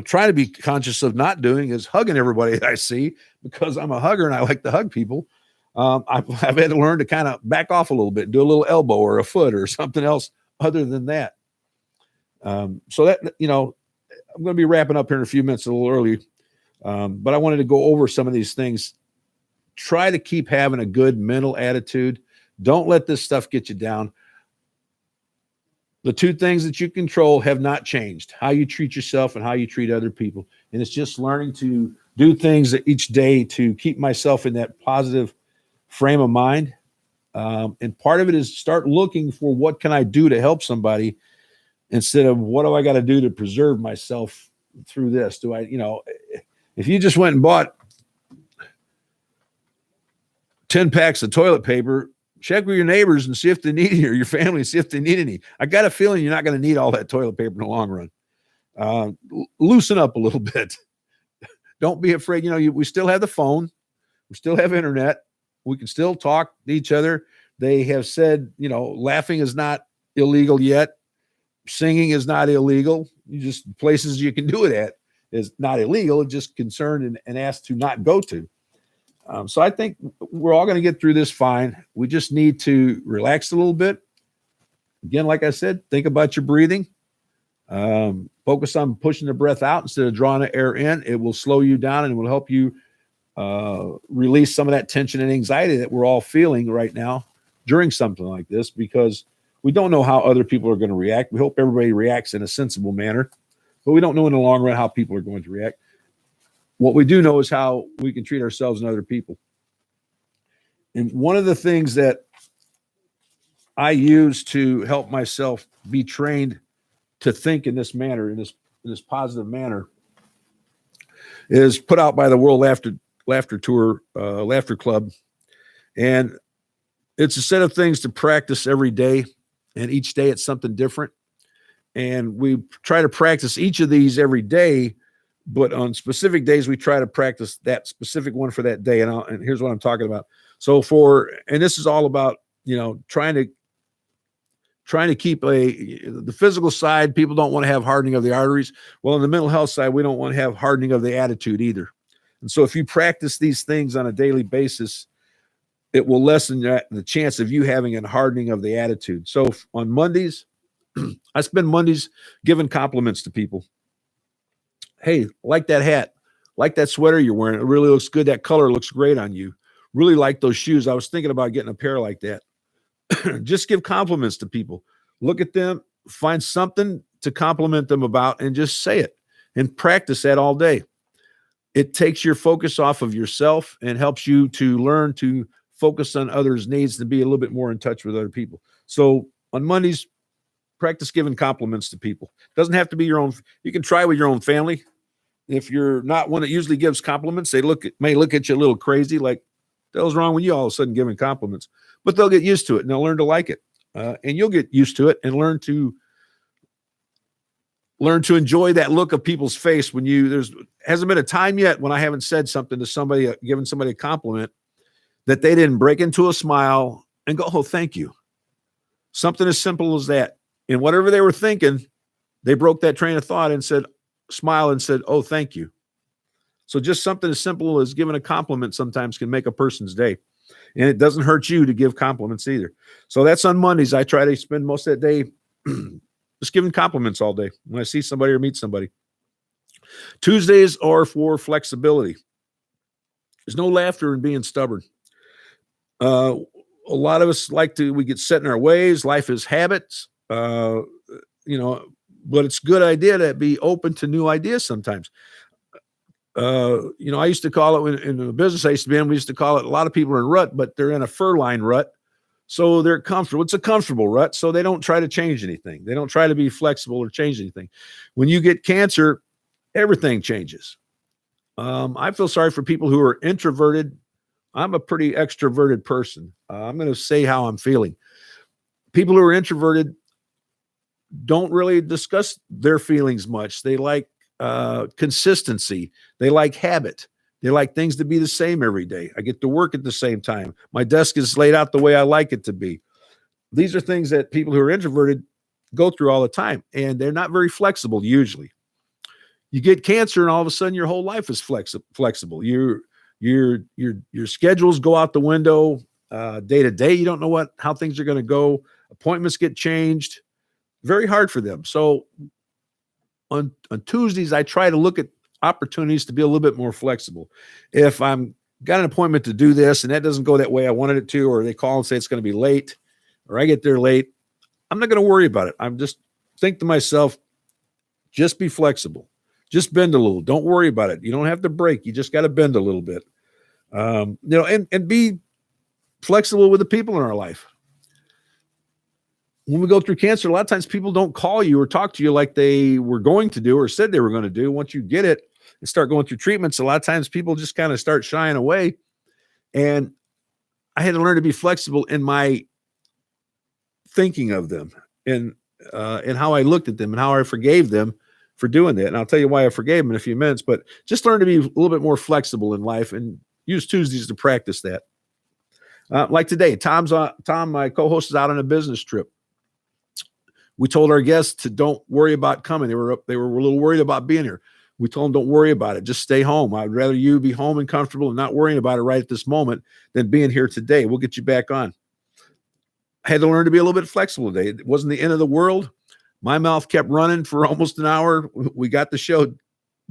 S1: trying to be conscious of not doing is hugging everybody that I see, because I'm a hugger and I like to hug people. I've had to learn to kind of back off a little bit, do a little elbow or a foot or something else other than that. So that, I'm going to be wrapping up here in a few minutes, a little early. But I wanted to go over some of these things. Try to keep having a good mental attitude. Don't let this stuff get you down. The 2 things that you control have not changed: how you treat yourself and how you treat other people. And it's just learning to do things each day to keep myself in that positive frame of mind. And part of it is start looking for what can I do to help somebody instead of what do I got to do to preserve myself through this? Do I, if you just went and bought 10 packs of toilet paper, check with your neighbors and see if they need any, or your family, see if they need any. I got a feeling you're not going to need all that toilet paper in the long run. Loosen up a little bit. Don't be afraid. We still have the phone. We still have internet. We can still talk to each other. They have said, laughing is not illegal yet. Singing is not illegal. You just places you can do it at is not illegal. It's just concerned and asked to not go to. So I think we're all going to get through this fine. We just need to relax a little bit. Again, like I said, think about your breathing. Focus on pushing the breath out instead of drawing the air in. It will slow you down and it will help you release some of that tension and anxiety that we're all feeling right now during something like this, because we don't know how other people are going to react. We hope everybody reacts in a sensible manner, but we don't know in the long run how people are going to react. What we do know is how we can treat ourselves and other people. And one of the things that I use to help myself be trained to think in this manner, in this positive manner, is put out by the World Laughter Tour, Laughter Club. And it's a set of things to practice every day. And each day it's something different. And we try to practice each of these every day, but on specific days, we try to practice that specific one for that day. And here's what I'm talking about. So and this is all about, trying to keep the physical side. People don't want to have hardening of the arteries. Well, on the mental health side, we don't want to have hardening of the attitude either. And so if you practice these things on a daily basis, it will lessen the chance of you having a hardening of the attitude. So on Mondays, I spend Mondays giving compliments to people. Hey, like that hat, like that sweater you're wearing. It really looks good. That color looks great on you. Really like those shoes. I was thinking about getting a pair like that. Just give compliments to people. Look at them, find something to compliment them about, and just say it and practice that all day. It takes your focus off of yourself and helps you to learn to focus on others' needs, to be a little bit more in touch with other people. So on Mondays, practice giving compliments to people. Doesn't have to be your own. You can try with your own family. If you're not one that usually gives compliments, they may look at you a little crazy, like, the hell's wrong with you all of a sudden giving compliments? But they'll get used to it and they'll learn to like it. And you'll get used to it and learn to enjoy that look of people's face when hasn't been a time yet when I haven't said something to somebody, given somebody a compliment, that they didn't break into a smile and go, oh, thank you. Something as simple as that. And whatever they were thinking, they broke that train of thought and smiled and said, oh, thank you. So just something as simple as giving a compliment sometimes can make a person's day. And it doesn't hurt you to give compliments either. So that's on Mondays. I try to spend most of that day just giving compliments all day when I see somebody or meet somebody. Tuesdays are for flexibility. There's no laughter in being stubborn. A lot of us we get set in our ways. Life is habits, but it's a good idea to be open to new ideas sometimes. I used to call it in the business I used to be in, we used to call it, a lot of people are in rut, but they're in a fur line rut. So they're comfortable. It's a comfortable rut. So they don't try to change anything. They don't try to be flexible or change anything. When you get cancer, everything changes. I feel sorry for people who are introverted. I'm a pretty extroverted person. I'm going to say how I'm feeling. People who are introverted don't really discuss their feelings much. They like consistency. They like habit. They like things to be the same every day. I get to work at the same time. My desk is laid out the way I like it to be. These are things that people who are introverted go through all the time, and they're not very flexible usually. You get cancer, and all of a sudden your whole life is flexible. Your schedules go out the window day to day. You don't know how things are going to go. Appointments get changed. Very hard for them. So on Tuesdays, I try to look at opportunities to be a little bit more flexible. If I'm got an appointment to do this and that doesn't go that way I wanted it to, or they call and say it's going to be late, or I get there late, I'm not going to worry about it. I'm just think to myself, just be flexible. Just bend a little. Don't worry about it. You don't have to break. You just got to bend a little bit. And be flexible with the people in our life. When we go through cancer, a lot of times people don't call you or talk to you like they were going to do or said they were going to do. Once you get it and start going through treatments, a lot of times people just kind of start shying away. And I had to learn to be flexible in my thinking of them and how I looked at them and how I forgave them for doing that. And I'll tell you why I forgave them in a few minutes, but just learn to be a little bit more flexible in life and use Tuesdays to practice that. Like today, Tom, my co-host, is out on a business trip. We told our guests to don't worry about coming. They were a little worried about being here. We told them, don't worry about it. Just stay home. I'd rather you be home and comfortable and not worrying about it right at this moment than being here today. We'll get you back on. I had to learn to be a little bit flexible today. It wasn't the end of the world. My mouth kept running for almost an hour. We got the show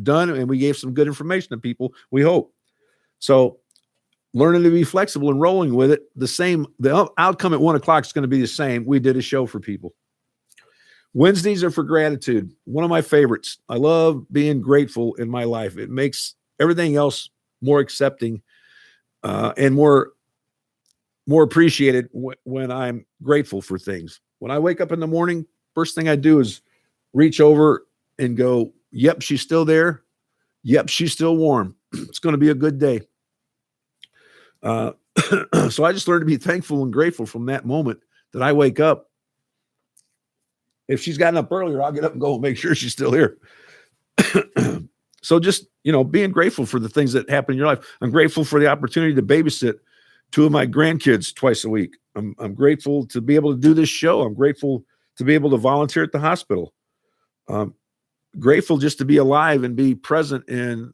S1: done, and we gave some good information to people, we hope. So learning to be flexible and rolling with it, the outcome at 1 o'clock is going to be the same. We did a show for people. Wednesdays are for gratitude. One of my favorites. I love being grateful in my life. It makes everything else more accepting and more appreciated when I'm grateful for things. When I wake up in the morning, first thing I do is reach over and go, yep, she's still there. Yep, she's still warm. It's going to be a good day. So I just learned to be thankful and grateful from that moment that I wake up. If she's gotten up earlier, I'll get up and go and make sure she's still here. So just, being grateful for the things that happen in your life. I'm grateful for the opportunity to babysit 2 of my grandkids twice a week. I'm grateful to be able to do this show. I'm grateful to be able to volunteer at the hospital. Grateful just to be alive and be present in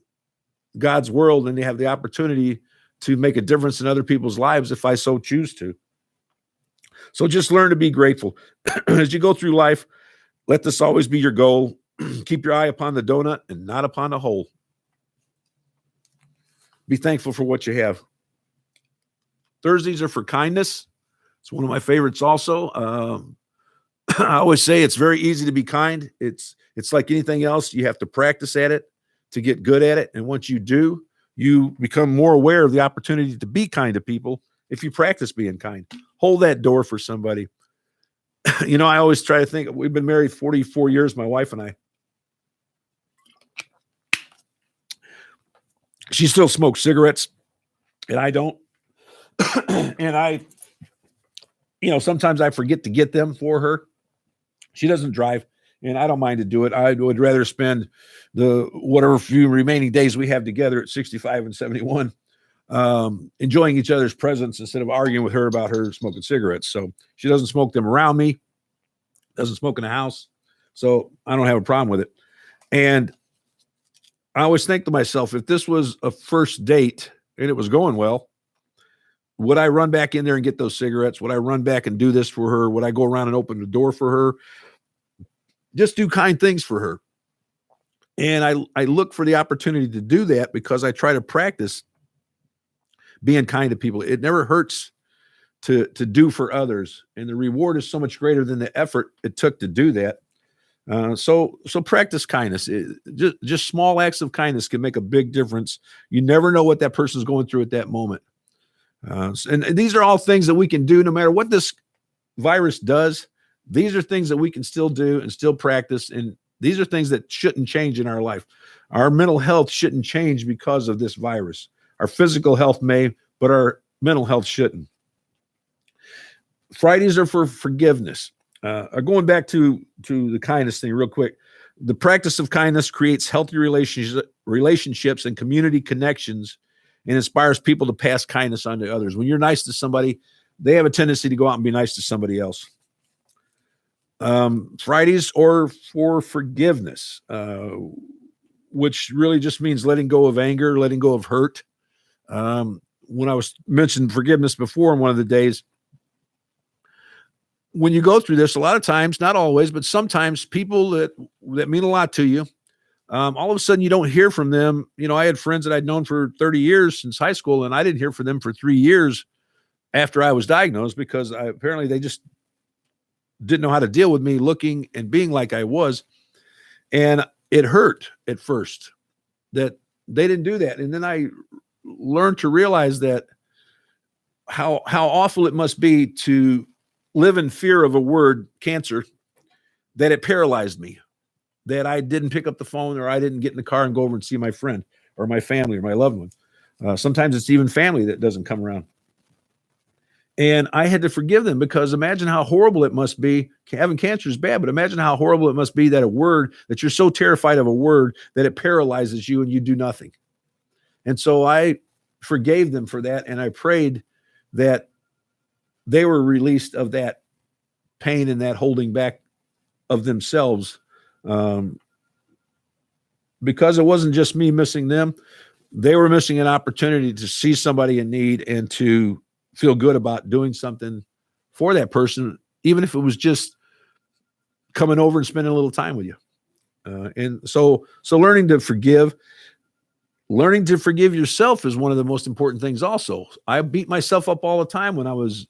S1: God's world, and to have the opportunity to make a difference in other people's lives if I so choose to. So just learn to be grateful. As you go through life, let this always be your goal. Keep your eye upon the donut and not upon the hole. Be thankful for what you have. Thursdays are for kindness. It's one of my favorites also. I always say it's very easy to be kind. It's like anything else. You have to practice at it to get good at it. And once you do, you become more aware of the opportunity to be kind to people if you practice being kind. Hold that door for somebody. I always try to think, we've been married 44 years, my wife and I. She still smokes cigarettes, and I don't. And sometimes I forget to get them for her. She doesn't drive, and I don't mind to do it. I would rather spend the whatever few remaining days we have together at 65 and 71 enjoying each other's presence instead of arguing with her about her smoking cigarettes. So she doesn't smoke them around me, doesn't smoke in the house. So I don't have a problem with it. And I always think to myself, if this was a first date and it was going well, would I run back in there and get those cigarettes? Would I run back and do this for her? Would I go around and open the door for her? Just do kind things for her. And I look for the opportunity to do that because I try to practice being kind to people. It never hurts to do for others. And the reward is so much greater than the effort it took to do that. So practice kindness. Just small acts of kindness can make a big difference. You never know what that person's going through at that moment. And these are all things that we can do no matter what this virus does. These are things that we can still do and still practice. And these are things that shouldn't change in our life. Our mental health shouldn't change because of this virus. Our physical health may, but our mental health shouldn't. Fridays are for forgiveness. Going back to the kindness thing real quick. The practice of kindness creates healthy relationships and community connections and inspires people to pass kindness on to others. When you're nice to somebody, they have a tendency to go out and be nice to somebody else. Fridays are for forgiveness, which really just means letting go of anger, letting go of hurt. When I was mentioned forgiveness before in one of the days, when you go through this, a lot of times, not always, but sometimes people that mean a lot to you, all of a sudden you don't hear from them. I had friends that I'd known for 30 years since high school, and I didn't hear from them for 3 years after I was diagnosed because apparently they just didn't know how to deal with me looking and being like I was. And it hurt at first that they didn't do that. And then I learned to realize that how awful it must be to live in fear of a word, cancer, that it paralyzed me, that I didn't pick up the phone or I didn't get in the car and go over and see my friend or my family or my loved one. Sometimes it's even family that doesn't come around. And I had to forgive them because imagine how horrible it must be. Having cancer is bad, but imagine how horrible it must be that that you're so terrified of a word that it paralyzes you and you do nothing. And so I forgave them for that, and I prayed that they were released of that pain and that holding back of themselves, because it wasn't just me missing them. They were missing an opportunity to see somebody in need and to feel good about doing something for that person, even if it was just coming over and spending a little time with you. And so learning to forgive yourself is one of the most important things. Also, I beat myself up all the time when I was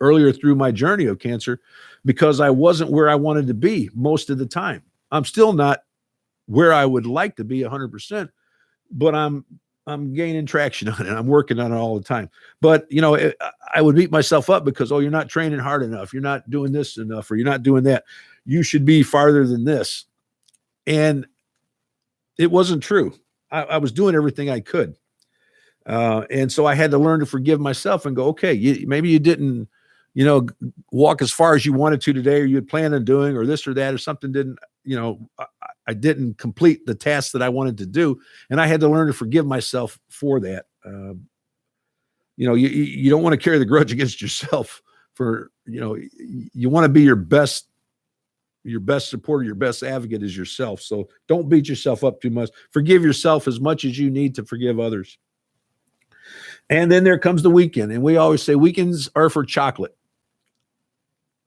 S1: earlier through my journey of cancer, because I wasn't where I wanted to be most of the time. I'm still not where I would like to be 100%, but I'm gaining traction on it. I'm working on it all the time. But I would beat myself up because, oh, you're not training hard enough. You're not doing this enough, or you're not doing that. You should be farther than this. And it wasn't true. I was doing everything I could. And so I had to learn to forgive myself and go, okay, maybe you didn't, walk as far as you wanted to today, or you had planned on doing, or this or that, or something didn't, I didn't complete the task that I wanted to do. And I had to learn to forgive myself for that. You don't want to carry the grudge against yourself for, you want to be your best supporter, your best advocate is yourself. So don't beat yourself up too much. Forgive yourself as much as you need to forgive others. And then there comes the weekend. And we always say weekends are for chocolate.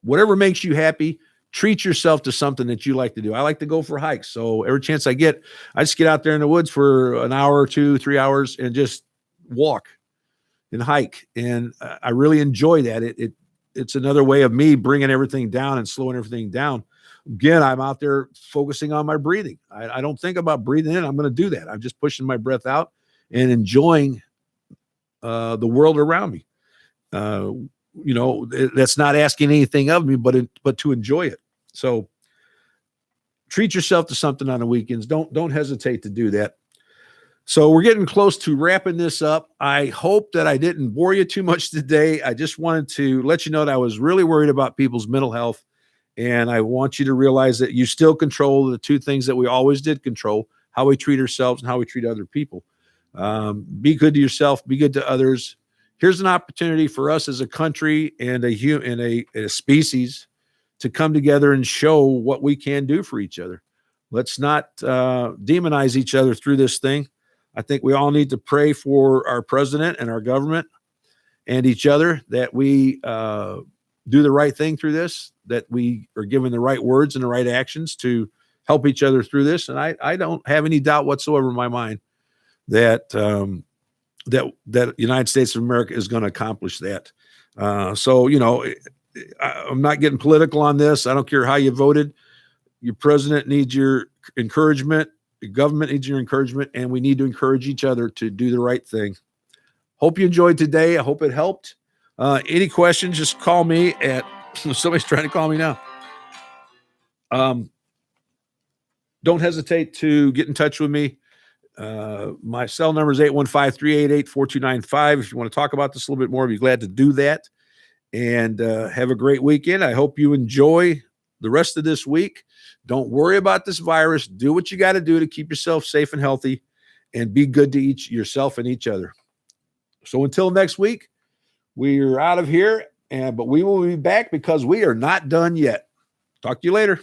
S1: Whatever makes you happy, treat yourself to something that you like to do. I like to go for hikes. So every chance I get, I just get out there in the woods for an hour or 2, 3 hours and just walk and hike. And I really enjoy that. It's another way of me bringing everything down and slowing everything down. Again, I'm out there focusing on my breathing. I don't think about breathing in. I'm going to do that. I'm just pushing my breath out and enjoying the world around me. That's not asking anything of me, but to enjoy it. So treat yourself to something on the weekends. Don't hesitate to do that. So we're getting close to wrapping this up. I hope that I didn't bore you too much today. I just wanted to let you know that I was really worried about people's mental health. And I want you to realize that you still control the two things that we always did control: how we treat ourselves and how we treat other people. Be good to yourself, be good to others. Here's an opportunity for us as a country and a species to come together and show what we can do for each other. Let's not demonize each other through this thing. I think we all need to pray for our president and our government and each other, that we do the right thing through this, that we are given the right words and the right actions to help each other through this. And I don't have any doubt whatsoever in my mind that that United States of America is going to accomplish that. So I'm not getting political on this. I don't care how you voted. Your president needs your encouragement. The government needs your encouragement, and we need to encourage each other to do the right thing. Hope you enjoyed today. I hope it helped. Any questions, just call me at somebody's trying to call me now. Don't hesitate to get in touch with me. My cell number is 815-388-4295. If you want to talk about this a little bit more, I'd be glad to do that. And have a great weekend. I hope you enjoy the rest of this week. Don't worry about this virus. Do what you got to do to keep yourself safe and healthy, and be good to yourself and each other. So until next week, we are out of here, but we will be back because we are not done yet. Talk to you later.